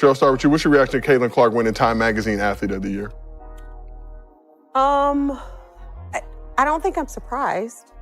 Sheryl, I'll start with you. What's your reaction to Caitlin Clark winning Time Magazine Athlete of the Year? I don't think I'm surprised.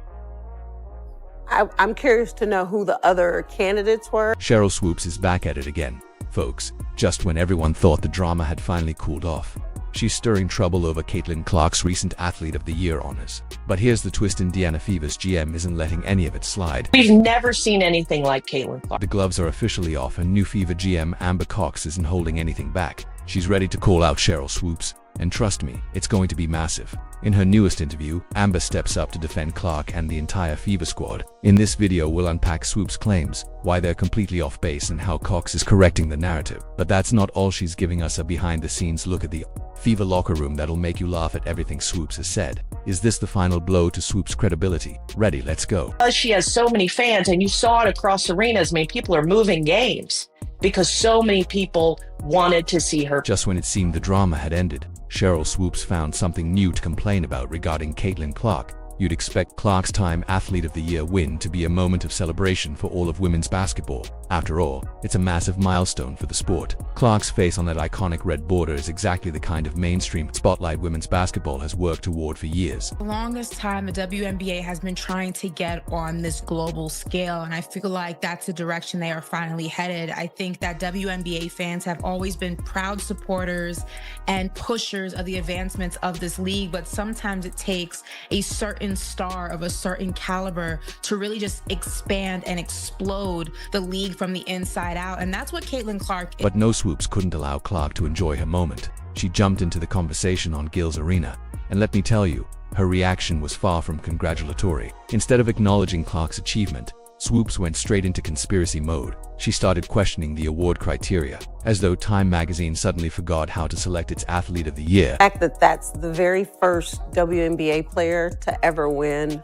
I'm curious to know who the other candidates were. Sheryl Swoopes is back at it again, folks, just when everyone thought the drama had finally cooled off. She's stirring trouble over Caitlin Clark's recent Athlete of the Year honors. But here's the twist: Indiana Fever's GM isn't letting any of it slide. We've never seen anything like Caitlin Clark. The gloves are officially off, and new Fever GM Amber Cox isn't holding anything back. She's ready to call out Sheryl Swoopes, and trust me, it's going to be massive. In her newest interview, Amber steps up to defend Clark and the entire Fever squad. In this video, we'll unpack Swoopes' claims, why they're completely off base, and how Cox is correcting the narrative. But that's not all. She's giving us a behind-the-scenes look at the Fever locker room that'll make you laugh at everything Swoopes has said. Is this the final blow to Swoopes' credibility? Ready, let's go. Because she has so many fans, and you saw it across arenas. I mean, people are moving games because so many people wanted to see her. Just when it seemed the drama had ended, Sheryl Swoopes found something new to complain about regarding Caitlin Clark. You'd expect Clark's Time Athlete of the Year win to be a moment of celebration for all of women's basketball. After all, it's a massive milestone for the sport. Clark's face on that iconic red border is exactly the kind of mainstream spotlight women's basketball has worked toward for years. The longest time the WNBA has been trying to get on this global scale, and I feel like that's the direction they are finally headed. I think that WNBA fans have always been proud supporters and pushers of the advancements of this league, but sometimes it takes a certain star of a certain caliber to really just expand and explode the league from the inside out, and that's what Caitlin Clark is. But no, Swoopes couldn't allow Clark to enjoy her moment. She jumped into the conversation on Gil's Arena, and let me tell you, her reaction was far from congratulatory. Instead of acknowledging Clark's achievement, Swoopes went straight into conspiracy mode. She started questioning the award criteria, as though Time magazine suddenly forgot how to select its Athlete of the Year. The fact that that's the very first WNBA player to ever win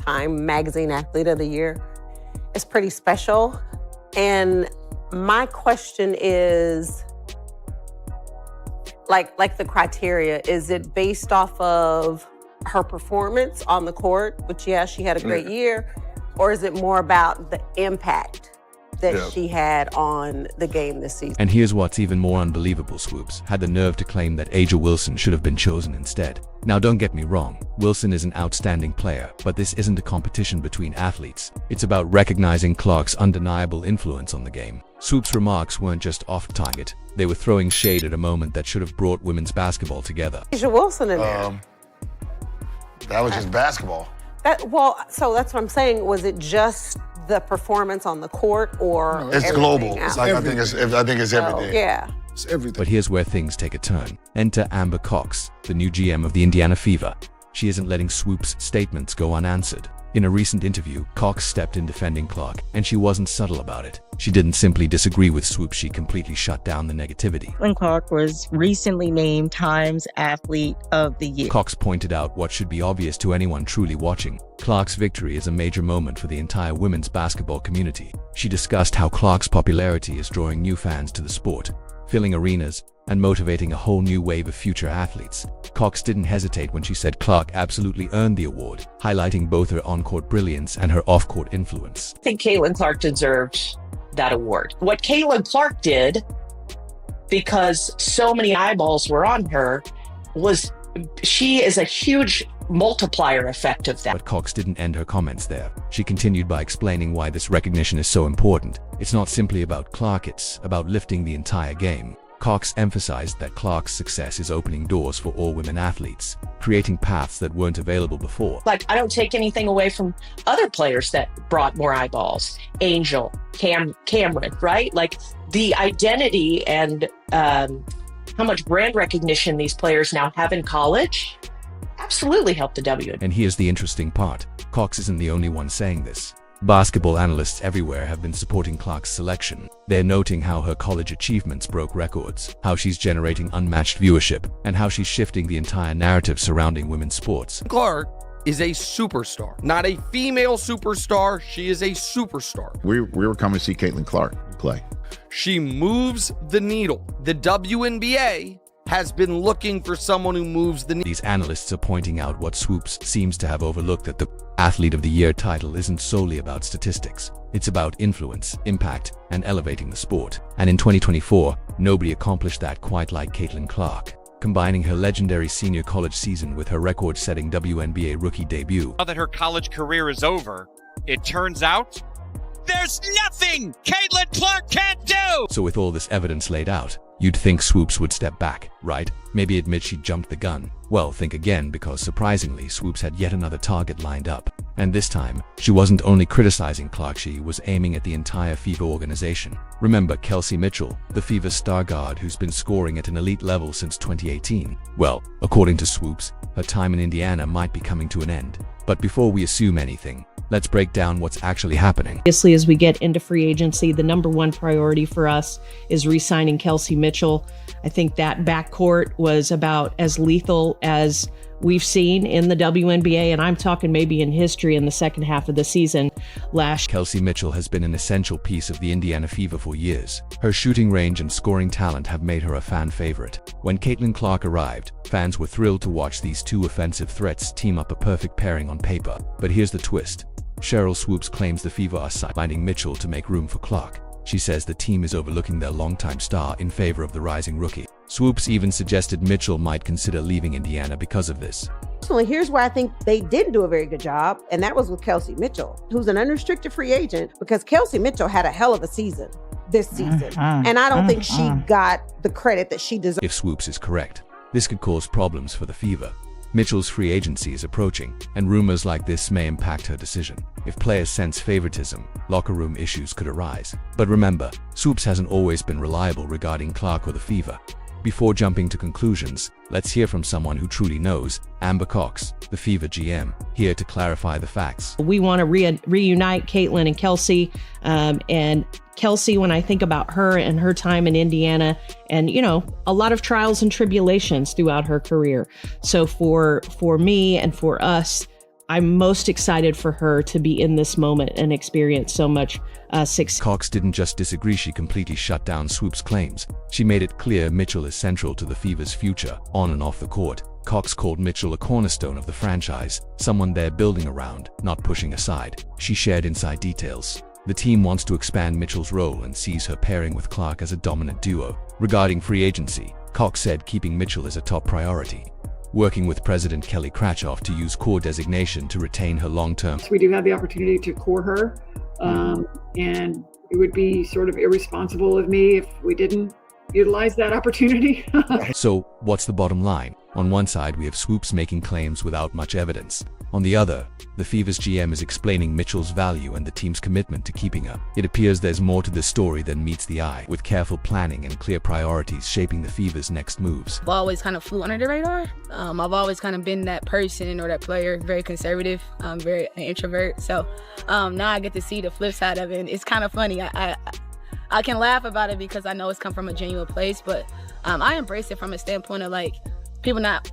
Time Magazine Athlete of the Year is pretty special. And my question is, like the criteria, is it based off of her performance on the court, which, yeah, she had a great year, or is it more about the impact that she had on the game this season? And here's what's even more unbelievable: Swoopes had the nerve to claim that A'ja Wilson should have been chosen instead. Now, don't get me wrong, Wilson is an outstanding player, but this isn't a competition between athletes. It's about recognizing Clark's undeniable influence on the game. Swoopes' remarks weren't just off target, they were throwing shade at a moment that should have brought women's basketball together. A'ja Wilson in there. That was just basketball. So that's what I'm saying. Was it just the performance on the court, or it's global? It's like, I think it's everything. Yeah. It's everything. But here's where things take a turn. Enter Amber Cox, the new GM of the Indiana Fever. She isn't letting Swoopes' statements go unanswered. In a recent interview, Cox stepped in defending Clark, and she wasn't subtle about it. She didn't simply disagree with Swoopes, she completely shut down the negativity. Caitlin Clark was recently named Time's Athlete of the Year. Cox pointed out what should be obvious to anyone truly watching. Clark's victory is a major moment for the entire women's basketball community. She discussed how Clark's popularity is drawing new fans to the sport, filling arenas, and motivating a whole new wave of future athletes. Cox didn't hesitate when she said Clark absolutely earned the award, highlighting both her on-court brilliance and her off-court influence. I think Caitlin Clark deserved that award. What Caitlin Clark did, because so many eyeballs were on her, was she is a huge multiplier effect of that. But Cox didn't end her comments there. She continued by explaining why this recognition is so important. It's not simply about Clark, it's about lifting the entire game. Cox emphasized that Clark's success is opening doors for all women athletes, creating paths that weren't available before. Like, I don't take anything away from other players that brought more eyeballs. Angel, Cameron, right? Like, the identity and how much brand recognition these players now have in college absolutely helped the W. And here's the interesting part. Cox isn't the only one saying this. Basketball analysts everywhere have been supporting Clark's selection. They're noting how her college achievements broke records, how she's generating unmatched viewership, and how she's shifting the entire narrative surrounding women's sports. Clark is a superstar, not a female superstar. She is a superstar. We were coming to see Caitlin Clark play. She moves the needle. The WNBA has been looking for someone who moves the needle. These analysts are pointing out what Swoopes seems to have overlooked, that the Athlete of the Year title isn't solely about statistics. It's about influence, impact, and elevating the sport. And in 2024, nobody accomplished that quite like Caitlin Clark. Combining her legendary senior college season with her record-setting WNBA rookie debut. Now that her college career is over, it turns out there's nothing Caitlin Clark can't do! So with all this evidence laid out, you'd think Swoopes would step back, right? Maybe admit she jumped the gun. Well, think again, because surprisingly, Swoopes had yet another target lined up. And this time, she wasn't only criticizing Clark, she was aiming at the entire Fever organization. Remember Kelsey Mitchell, the Fever star guard who's been scoring at an elite level since 2018? Well, according to Swoopes, her time in Indiana might be coming to an end. But before we assume anything, let's break down what's actually happening. Obviously, as we get into free agency, the number one priority for us is re-signing Kelsey Mitchell. I think that backcourt was about as lethal as we've seen in the WNBA, and I'm talking maybe in history in the second half of the season last. Kelsey Mitchell has been an essential piece of the Indiana Fever for years. Her shooting range and scoring talent have made her a fan favorite. When Caitlin Clark arrived, fans were thrilled to watch these two offensive threats team up, a perfect pairing on paper. But here's the twist. Sheryl Swoopes claims the Fever are sidelining Mitchell to make room for Clark. She says the team is overlooking their longtime star in favor of the rising rookie. Swoopes even suggested Mitchell might consider leaving Indiana because of this. Personally, here's where I think they didn't do a very good job, and that was with Kelsey Mitchell, who's an unrestricted free agent, because Kelsey Mitchell had a hell of a season this season, and I don't think she got the credit that she deserves. If Swoopes is correct, this could cause problems for the Fever. Mitchell's free agency is approaching, and rumors like this may impact her decision. If players sense favoritism, locker room issues could arise. But remember, Swoopes hasn't always been reliable regarding Clark or the Fever. Before jumping to conclusions, let's hear from someone who truly knows, Amber Cox, the Fever GM, here to clarify the facts. We want to reunite Caitlin and Kelsey, and Kelsey, when I think about her and her time in Indiana, and a lot of trials and tribulations throughout her career. So for me and for us, I'm most excited for her to be in this moment and experience so much success. Cox didn't just disagree, she completely shut down Swoopes' claims. She made it clear Mitchell is central to the Fever's future, on and off the court. Cox called Mitchell a cornerstone of the franchise, someone they're building around, not pushing aside. She shared inside details. The team wants to expand Mitchell's role and sees her pairing with Clark as a dominant duo. Regarding free agency, Cox said keeping Mitchell is a top priority, working with President Kelly Cratchoff to use core designation to retain her long-term. We do have the opportunity to core her, and it would be sort of irresponsible of me if we didn't utilize that opportunity. So, what's the bottom line? On one side, we have Swoopes making claims without much evidence. On the other, the Fever's GM is explaining Mitchell's value and the team's commitment to keeping her. It appears there's more to this story than meets the eye, with careful planning and clear priorities shaping the Fever's next moves. I've always kind of flew under the radar. I've always kind of been that person or that player, very conservative, very an introvert. So now I get to see the flip side of it. And it's kind of funny. I can laugh about it because I know it's come from a genuine place, but I embrace it from a standpoint of like people not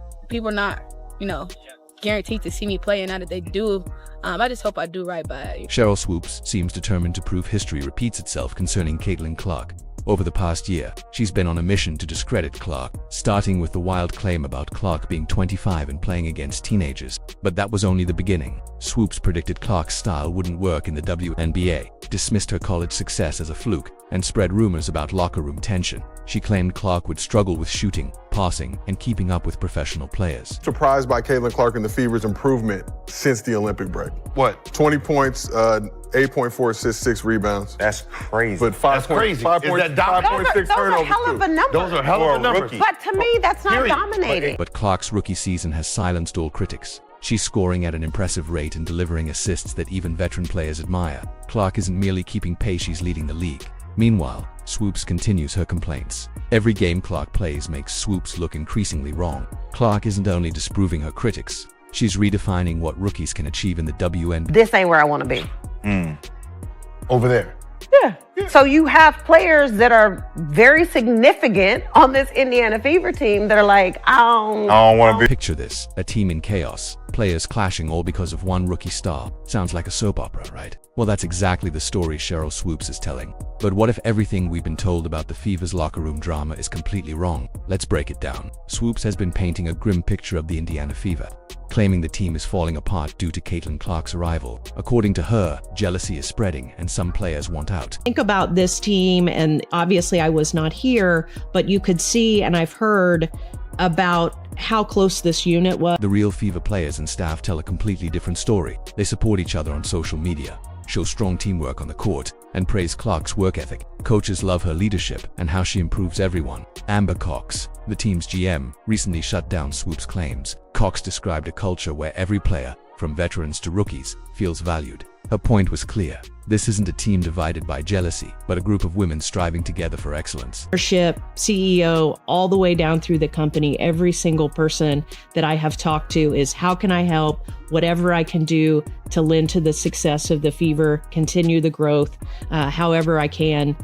guaranteed to see me play, and now that they do, I just hope I do right by it. Sheryl Swoopes seems determined to prove history repeats itself concerning Caitlin Clark. Over the past year, she's been on a mission to discredit Clark, starting with the wild claim about Clark being 25 and playing against teenagers. But that was only the beginning. Swoopes predicted Clark's style wouldn't work in the WNBA, dismissed her college success as a fluke, and spread rumors about locker room tension. She claimed Clark would struggle with shooting, passing, and keeping up with professional players. Surprised by Caitlin Clark and the Fever's improvement since the Olympic break. What? 20 points, 8.4 assists, 6 rebounds. That's crazy. But 5.6 Those are turnovers. hell of a number. Those are hell of a numbers. But to me, that's not dominating. But Clark's rookie season has silenced all critics. She's scoring at an impressive rate and delivering assists that even veteran players admire. Clark isn't merely keeping pace, she's leading the league. Meanwhile, Swoopes continues her complaints. Every game Clark plays makes Swoopes look increasingly wrong. Clark isn't only disproving her critics, she's redefining what rookies can achieve in the WNBA. This ain't where I want to be. Over there. Yeah. So you have players that are very significant on this Indiana Fever team that are like, I don't want to be. Picture this, a team in chaos, players clashing all because of one rookie star. Sounds like a soap opera, right? Well, that's exactly the story Sheryl Swoopes is telling. But what if everything we've been told about the Fever's locker room drama is completely wrong? Let's break it down. Swoopes has been painting a grim picture of the Indiana Fever. claiming the team is falling apart due to Caitlin Clark's arrival. According to her, jealousy is spreading and some players want out. Think about this team, and obviously I was not here, but you could see, and I've heard about how close this unit was. The real Fever players and staff tell a completely different story. They support each other on social media, show strong teamwork on the court, and praise Clark's work ethic. Coaches love her leadership and how she improves everyone. Amber Cox, the team's GM, recently shut down Swoopes' claims. Cox described a culture where every player, from veterans to rookies, feels valued. Her point was clear. This isn't a team divided by jealousy, but a group of women striving together for excellence. Leadership, CEO, all the way down through the company, every single person that I have talked to is, how can I help? Whatever I can do to lend to the success of the Fever, continue the growth, however I can,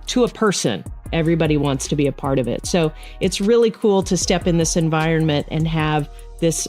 to a person. Everybody wants to be a part of it. So it's really cool to step in this environment and have this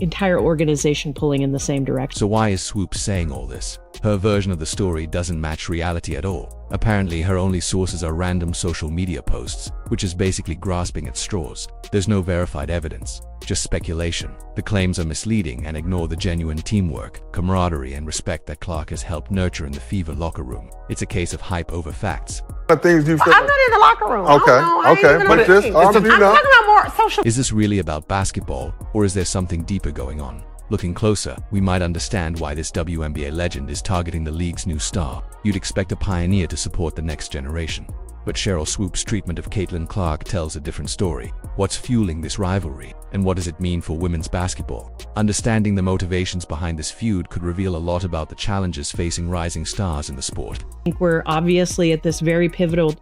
entire organization pulling in the same direction. So why is Swoopes saying all this? Her version of the story doesn't match reality at all. Apparently, her only sources are random social media posts, which is basically grasping at straws. There's no verified evidence, just speculation. The claims are misleading and ignore the genuine teamwork, camaraderie, and respect that Clark has helped nurture in the Fever locker room. It's a case of hype over facts. Things you've said. I'm not in the locker room. Okay. But this, I'm talking about more social. Is this really about basketball, or is there something deeper going on? Looking closer, we might understand why this WNBA legend is targeting the league's new star. You'd expect a pioneer to support the next generation. But Sheryl Swoopes' treatment of Caitlin Clark tells a different story. What's fueling this rivalry? And what does it mean for women's basketball? Understanding the motivations behind this feud could reveal a lot about the challenges facing rising stars in the sport. I think we're obviously at this very pivotal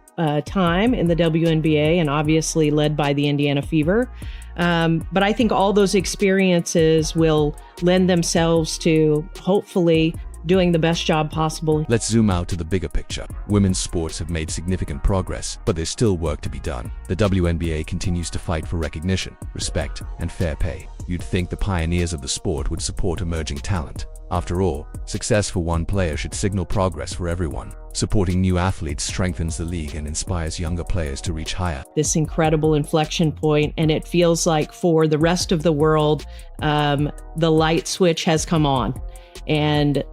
time in the WNBA, and obviously led by the Indiana Fever. But I think all those experiences will lend themselves to, hopefully, doing the best job possible. Let's zoom out to the bigger picture. Women's sports have made significant progress, but there's still work to be done. The WNBA continues to fight for recognition, respect, and fair pay. You'd think the pioneers of the sport would support emerging talent. After all, success for one player should signal progress for everyone. Supporting new athletes strengthens the league and inspires younger players to reach higher. This incredible inflection point, and it feels like for the rest of the world, the light switch has come on. And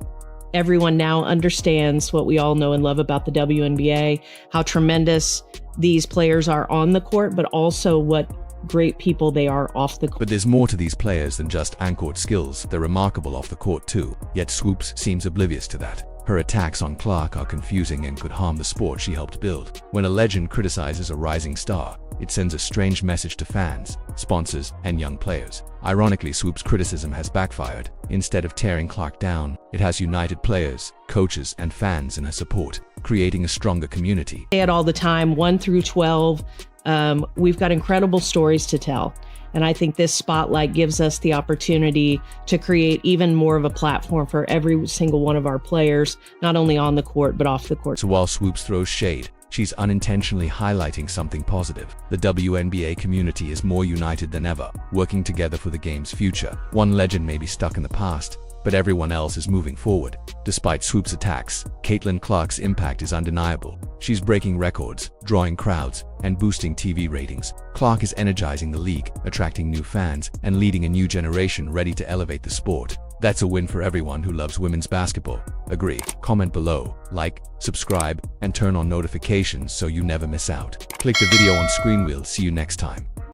everyone now understands what we all know and love about the WNBA, how tremendous these players are on the court, but also what great people they are off the court. But there's more to these players than just on-court skills. They're remarkable off the court too. Yet Swoopes seems oblivious to that. Her attacks on Clark are confusing and could harm the sport she helped build. When a legend criticizes a rising star, it sends a strange message to fans, sponsors, and young players. Ironically, Swoopes' criticism has backfired. Instead of tearing Clark down, it has united players, coaches, and fans in her support, creating a stronger community. I say it all the time, 1 through 12, we've got incredible stories to tell. And I think this spotlight gives us the opportunity to create even more of a platform for every single one of our players, not only on the court, but off the court. So while Swoopes throws shade, she's unintentionally highlighting something positive. The WNBA community is more united than ever, working together for the game's future. One legend may be stuck in the past, but everyone else is moving forward. Despite Swoopes' attacks, Caitlin Clark's impact is undeniable. She's breaking records, drawing crowds, and boosting TV ratings. Clark is energizing the league, attracting new fans, and leading a new generation ready to elevate the sport. That's a win for everyone who loves women's basketball. Agree? Comment below, like, subscribe, and turn on notifications so you never miss out. Click the video on screen. We'll see you next time.